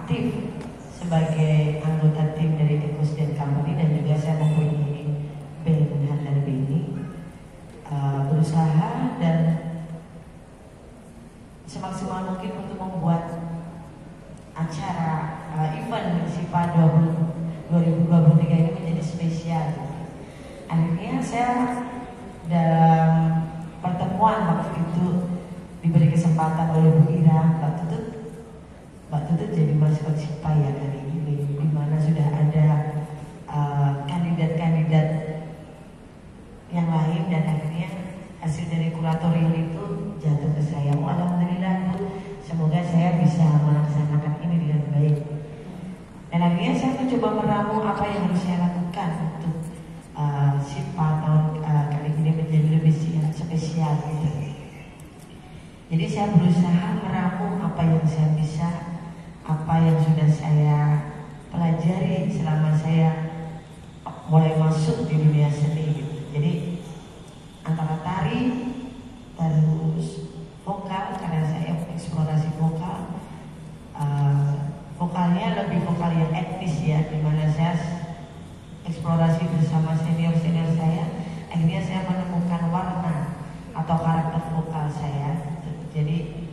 aktif sebagai anggota tim dari Ekus dan Company, dan juga saya mempunyai band Handal Beni, berusaha dan semaksimal mungkin untuk membuat acara event SIPA 2023 ini menjadi spesial. Akhirnya saya dalam pertemuan waktu itu diberi kesempatan oleh Bu Ira, Mbak Tutut jadi masuk SIPA ya kali ini, di mana sudah ada kandidat-kandidat yang lain, dan akhirnya hasil dari kuratorium itu jatuh ke saya. Alhamdulillah Bu, semoga saya bisa melaksanakan ini dengan baik. Dan akhirnya saya mencoba meramu apa yang harus saya lakukan untuk SIPA tahun kali ini menjadi lebih spesial gitu. Jadi saya berusaha meramu apa yang saya bisa, apa yang sudah saya pelajari selama saya mulai masuk di dunia seni gitu. Jadi antara tari, terus vokal, karena saya eksplorasi vokal, vokalnya lebih vokal yang etnis ya, dimana saya eksplorasi bersama senior-senior saya. Akhirnya saya menemukan warna atau karakter vokal saya. Jadi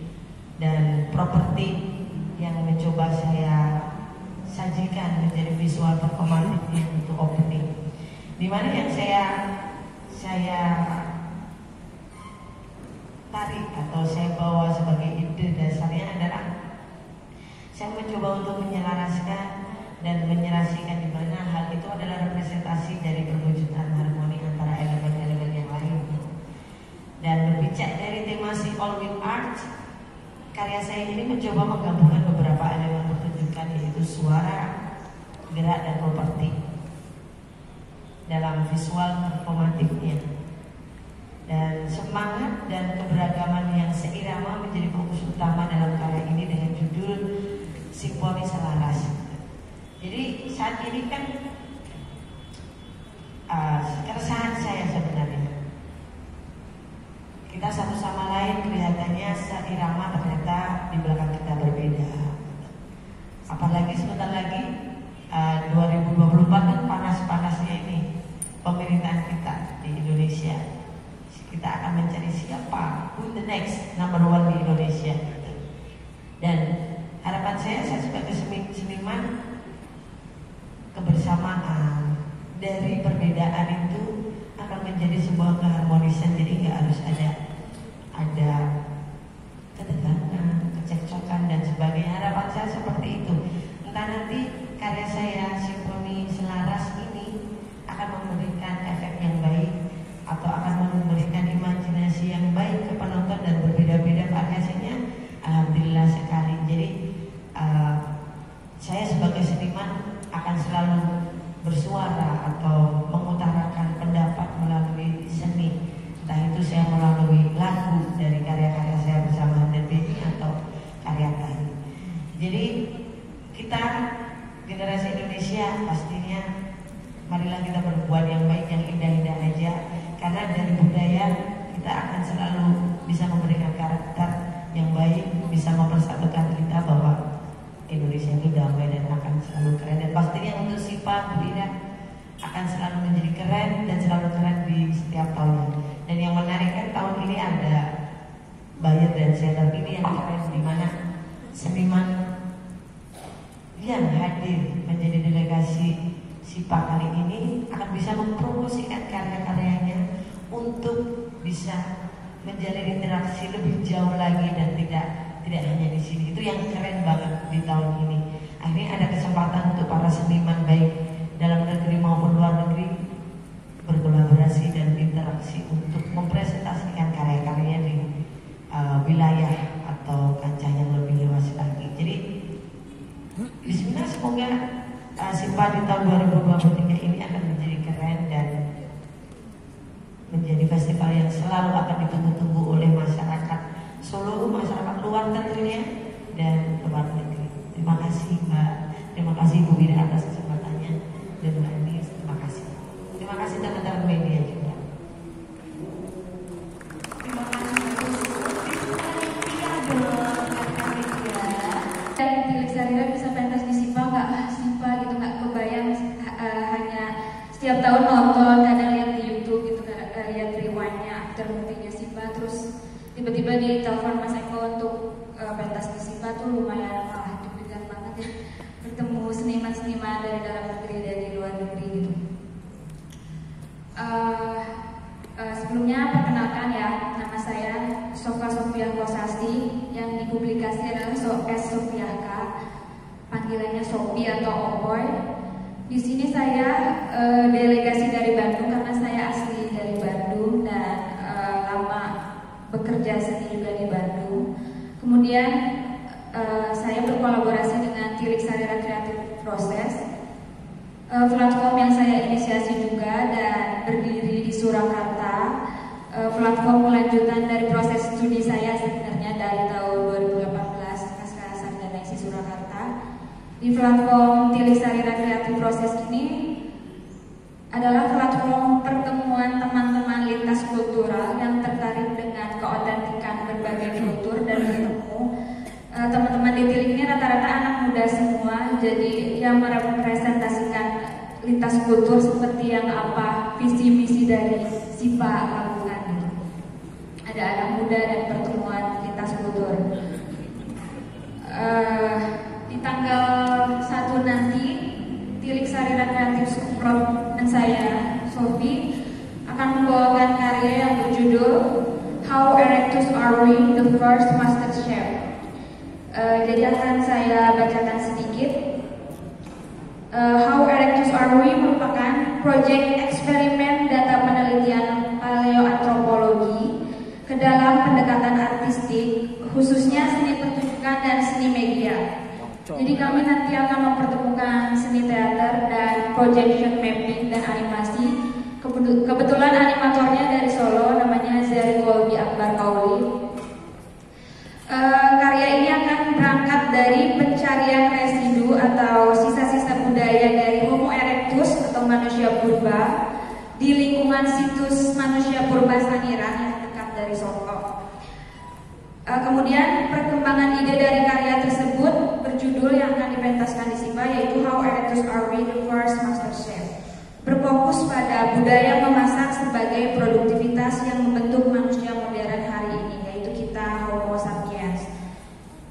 dan properti yang mencoba saya sajikan menjadi visual performatif untuk opening, dimana yang saya tarik atau saya bawa sebagai ide dasarnya adalah saya mencoba untuk menyelaraskan dan menyelasikan di mana hal itu adalah representasi dari perwujudan harmoni antara elemen-elemen yang lain. Dan berbicara dari tema Si All With Art, karya saya ini mencoba menggabungkan beberapa elemen pertunjukan, yaitu suara, gerak, dan properti dalam visual performatifnya. Dan semangat dan keberagaman yang seirama menjadi fokus utama dalam karya ini dengan judul Simfoni Selaras. Jadi saat ini kan keresahan saya sebenarnya, kita satu sama lain kelihatannya seirama, ternyata di belakang kita berbeda. Apalagi sebentar lagi 2024 kan panas-panasnya ini pemerintahan kita di Indonesia. Kita akan mencari siapa who the next number one di Indonesia. Dan harapan saya sebagai seniman, kebersamaan dari perbedaan itu akan menjadi sebuah keharmonisan. Jadi nggak harus ada ketegangan, kecekcokan dan sebagainya. Harapan saya seperti itu. Entah nanti karya saya Simfoni Selaras ini akan memberikan efek yang baik atau akan memberikan imajinasi yang baik ke penonton dan berbeda-beda variasinya. Alhamdulillah sekali. Jadi saya sebagai seniman akan selalu bersuara atau mengutarakan pendapat melalui seni, entah itu saya melalui lagu dari karya-karya saya bersama Handal Beni atau karya tari. Jadi kita generasi Indonesia pastinya marilah kita berbuat yang baik, yang indah-indah aja, karena dari budaya kita akan selalu bisa memberikan karakter yang baik, bisa mempersatukan kita bahwa Indonesia itu damai dan akan selalu keren. Dan pastinya untuk SIPA Budina akan selalu menjadi keren dan selalu keren di setiap tahunnya. Dan yang menarik kan tahun ini ada Bayer dan Seller ini yang keren, di mana seniman yang hadir menjadi delegasi SIPA kali ini akan bisa mempromosikan karya-karyanya untuk bisa menjalin interaksi lebih jauh lagi dan tidak hanya di sini. Itu yang keren banget di tahun ini. Akhirnya ada kesempatan untuk para seniman baik dalam negeri maupun luar negeri berkolaborasi dan interaksi untuk mempresentasikan karya-karyanya di wilayah atau kancah yang lebih luas lagi. Jadi bismillah, semoga SIPA di tahun 2023 ini akan menjadi keren dan menjadi festival yang selalu akan ditunggu-tunggu oleh masyarakat Solo, masyarakat luar tentunya, dan luar negeri. Terima kasih Mbak, terima kasih Bu Wira atas kesempatannya, dan Mbak Anies, terima kasih. Terima kasih teman-teman media juga. Terima kasih. Itu panitia dong, media. Dan Dilek Sarira bisa pengen ditelepon Mas Eko untuk pentas di SIPA tuh lumayan deg-degan banget ya, bertemu seniman-seniman dari dalam negeri dan di luar negeri gitu. Sebelumnya perkenalkan ya, nama saya Sofa Sofia Kosasi, yang dipublikasi adalah S. Sofiaka, panggilannya Sofi atau Opoy. Di sini saya delegasi dari Bandung karena saya asli dari Bandung dan lama bekerja seni juga di Bandung. Kemudian saya berkolaborasi dengan Tilik Sarira Creative Process, platform yang saya inisiasi juga dan berdiri di Surakarta. Platform kelanjutan dari proses studi saya sebenarnya dari tahun 2018 pasca sarjana isi Surakarta. Di platform Tilik Sarira Creative Process ini adalah platform pertemuan teman-teman lintas kultural yang tertarik dengan keautentikan berbagai kultur dan bertemu. Teman-teman di Tilik ini rata-rata anak muda semua, jadi yang merepresentasikan lintas kultur seperti yang apa visi misi dari SIPA lakukan gitu. Ada anak muda dan pertemuan lintas kultur. Di tanggal 1 nanti Tilik Sarira Kreatif dan saya Sofi akan membawakan karya yang berjudul How Erectus Are We, The First Master Chef. Jadi akan saya bacakan sedikit. How Erectus Are We merupakan proyek eksperimen data penelitian paleoantropologi ke dalam pendekatan artistik, khususnya seni pertunjukan dan seni media. Jadi kami nanti akan mempertemukan seni teater dan projection mapping dan animasi. Kebetulan animatornya dari Solo, namanya Zari Kolbi Akbar Kauli. Karya ini akan berangkat dari pencarian residu atau sisa-sisa budaya dari Homo erectus atau manusia purba di lingkungan situs manusia purba Sangiran yang dekat dari Solo. Kemudian perkembangan ide dari karya tersebut berjudul yang akan dipentaskan di SIPA yaitu How Erectus Are We, The First Master Chef. Berfokus pada budaya memasak sebagai produktivitas yang membentuk manusia modern hari ini, yaitu kita Homo sapiens.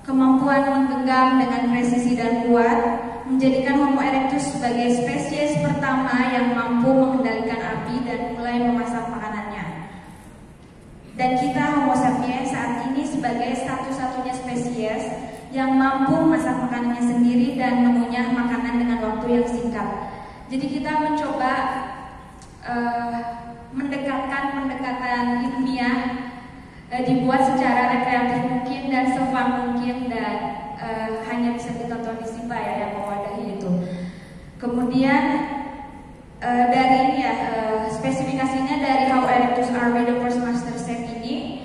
Kemampuan menggenggam dengan presisi dan kuat menjadikan Homo erectus sebagai spesies pertama yang mampu mengendalikan api dan mulai memasak makanannya. Dan kita Homo sapiens saat ini sebagai satu-satunya spesies yang mampu memasak makanannya sendiri dan mengunyah makanan dengan waktu yang singkat. Jadi kita mencoba pendekatan ilmiah dibuat secara rekreatif mungkin dan sefun mungkin dan hanya bisa ditonton di SIPA ya yang mewadahi itu. Kemudian dari ini ya spesifikasinya dari How Erectus Are We, The First Master Chef ini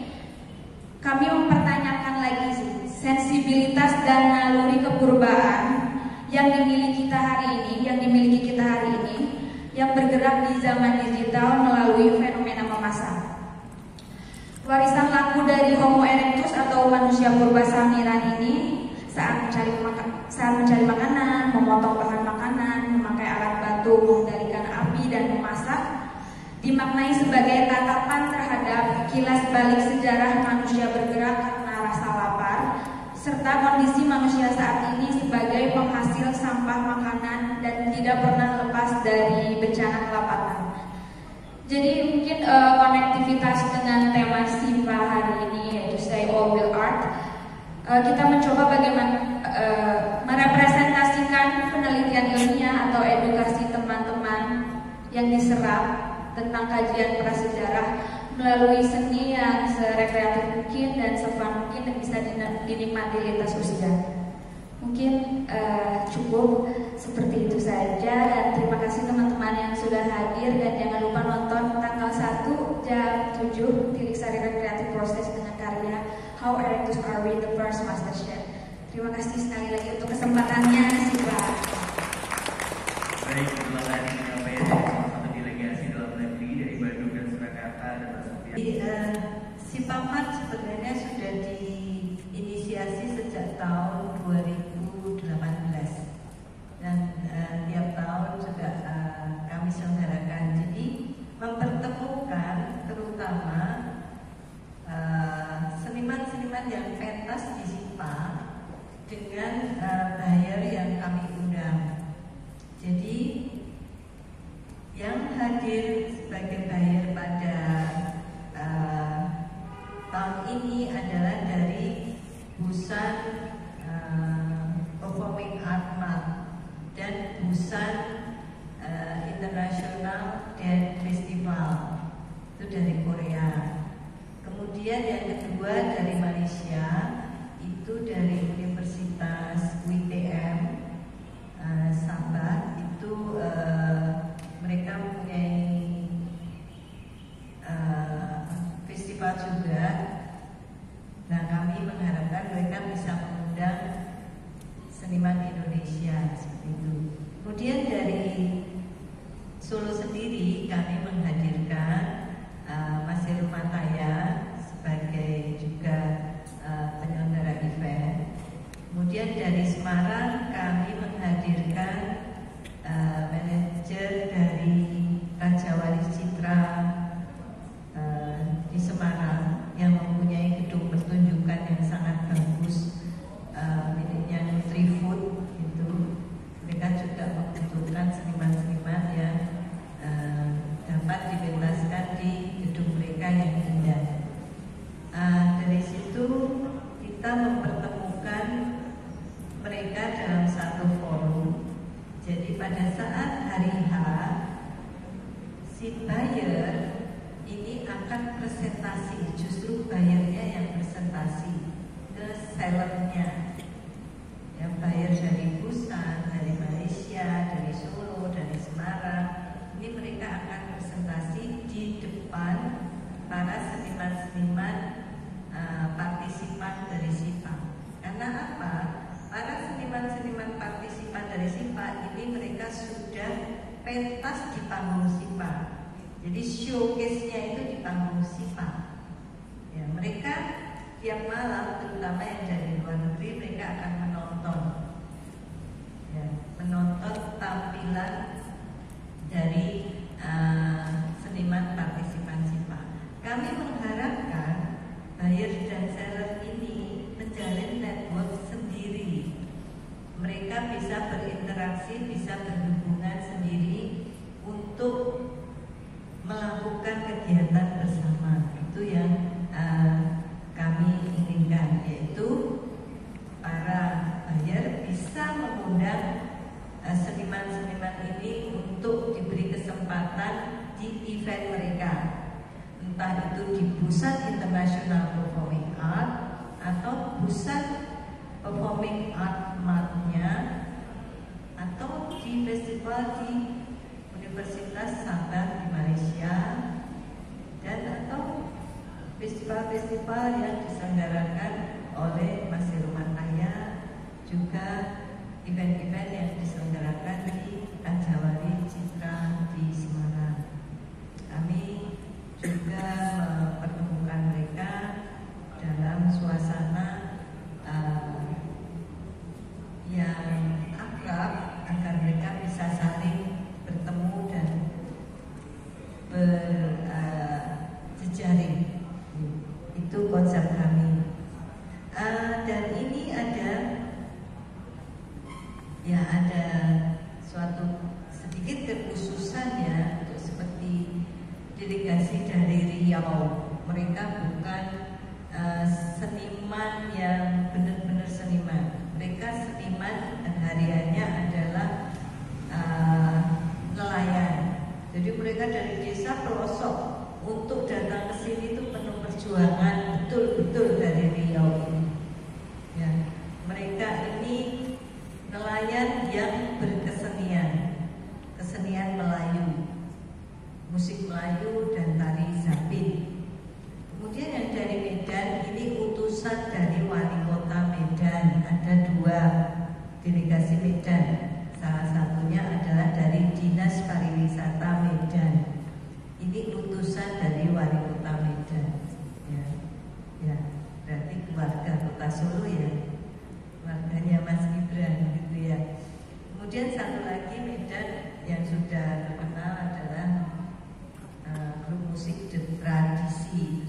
kami mempertanyakan lagi sih sensibilitas dan naluri kepurbaan yang dimiliki kita hari ini yang bergerak di zaman digital melalui fenomena memasak. Warisan laku dari Homo erectus atau manusia purba Sangiran ini saat mencari makanan, memotong bahan makanan, memakai alat batu, mengendalikan api dan memasak dimaknai sebagai tatapan terhadap kilas balik sejarah manusia bergerak karena rasa lapar serta kondisi manusia saat ini sebagai penghasil sampah makanan dan tidak pernah lepas dari bencana kelaparan. Jadi mungkin konektivitas dengan tema SIPA hari ini yaitu Say All Will Art, kita mencoba bagaimana merepresentasikan penelitian ilmiah atau edukasi teman-teman yang diserap tentang kajian prasejarah melalui seni yang serekreatif mungkin dan sefun mungkin dan bisa dinikmati lintas usia. Mungkin cukup seperti itu saja dan terima kasih teman-teman yang sudah hadir dan jangan lupa nonton tanggal 1 jam 7 Tilik Sarira Creative Process dengan karya How Erectus Are We, The First Master Chef. Terima kasih sekali lagi untuk kesempatannya SIPA. Baik, terima kasih menyampaikan salah satu delegasi dalam negeri dari Bandung dan Surakarta dan SIPA 4 sebenarnya sudah diinisiasi sejak tahun 2018 dan tiap tahun juga kami selenggarakan. Jadi mempertemukan terutama seniman pentas di SIPA dengan buyer yang kami undang. Jadi yang hadir sebagai buyer pada tahun ini adalah dari Busan Performing Art Month dan Busan International Dance Festival, itu dari Korea. Kemudian yang kedua dari Malaysia, itu dari Universitas UiTM Sabah. Itu mereka mempunyai festival juga. Nah, kami mengharapkan mereka bisa mengundang seniman Indonesia seperti itu. Kemudian dari Solo sendiri kami menghadirkan Mas Heru Mataya sebagai juga penyelenggara event. Kemudian dari Semarang kami menghadirkan manajer dari Raja Wali Citra di Semarang yang mempunyai gedung pertunjukan yang sangat bagus, miliknya Nutrifood itu. Mereka juga membutuhkan seniman-seniman yang dapat dipentaskan di gedung mereka yang indah. Dari situ kita mempertemukan mereka dalam satu forum. Jadi pada saat hari H, si buyer ini akan presentasi, justru buyernya yang presentasi ke sellernya. Yang buyer dari Busan, dari Malaysia, dari Solo, dari Semarang, ini mereka akan presentasi di depan para seniman-seniman partisipan dari SIPA. Karena apa? Para seniman-seniman partisipan dari SIPA ini mereka sudah pentas di panggung SIPA. Jadi showcase-nya itu di panggung SIPA. Ya, mereka tiap malam, terutama yang dari luar negeri, mereka akan menonton, ya, menonton tampilan dari seniman partisipan SIPA. Kami mengharapkan buyer dan seller ini menjalin network sendiri. Mereka bisa berinteraksi, bisa berhubungan sendiri untuk melakukan kegiatan bersama. Itu yang kami inginkan, yaitu para buyer bisa mengundang seniman-seniman ini untuk diberi kesempatan di event mereka, entah itu di Busan International Performing Art atau Busan Performing Art Month-nya, atau di festival di Universitas Sabah di Malaysia, dan atau festival-festival yang diselenggarakan oleh Mas Heru Mataya, juga event-event yang diselenggarakan di Raja Wali Citra di Semarang. Kami juga mempertemukan mereka dalam suasana yang akrab agar mereka bisa saling bertemu dan berjejaring. Itu konsep kami. Dan ini ada suatu sedikit kekhususannya, untuk seperti delegasi dari Riau. Mereka bukan seniman yang benar-benar seniman. Mereka seniman dan hariannya adalah nelayan. Jadi mereka dari desa pelosok untuk datang ke sini itu penuh perjuangan, betul-betul dari Riau ini. Ya, mereka ini nelayan yang berkesenian, kesenian Melayu, musik Melayu dan tari zapin. Kemudian yang dari Medan ini utusan dari wali kota Medan, ada 2 delegasi Medan. Salah satunya adalah dari Dinas Pariwisata Medan. Ini utusan dari wali kota Medan. Ya, berarti keluarga kota Solo ya, keluarganya Mas Gibran gitu ya. Kemudian satu lagi Medan yang sudah terkenal adalah grup musik The Tradisi.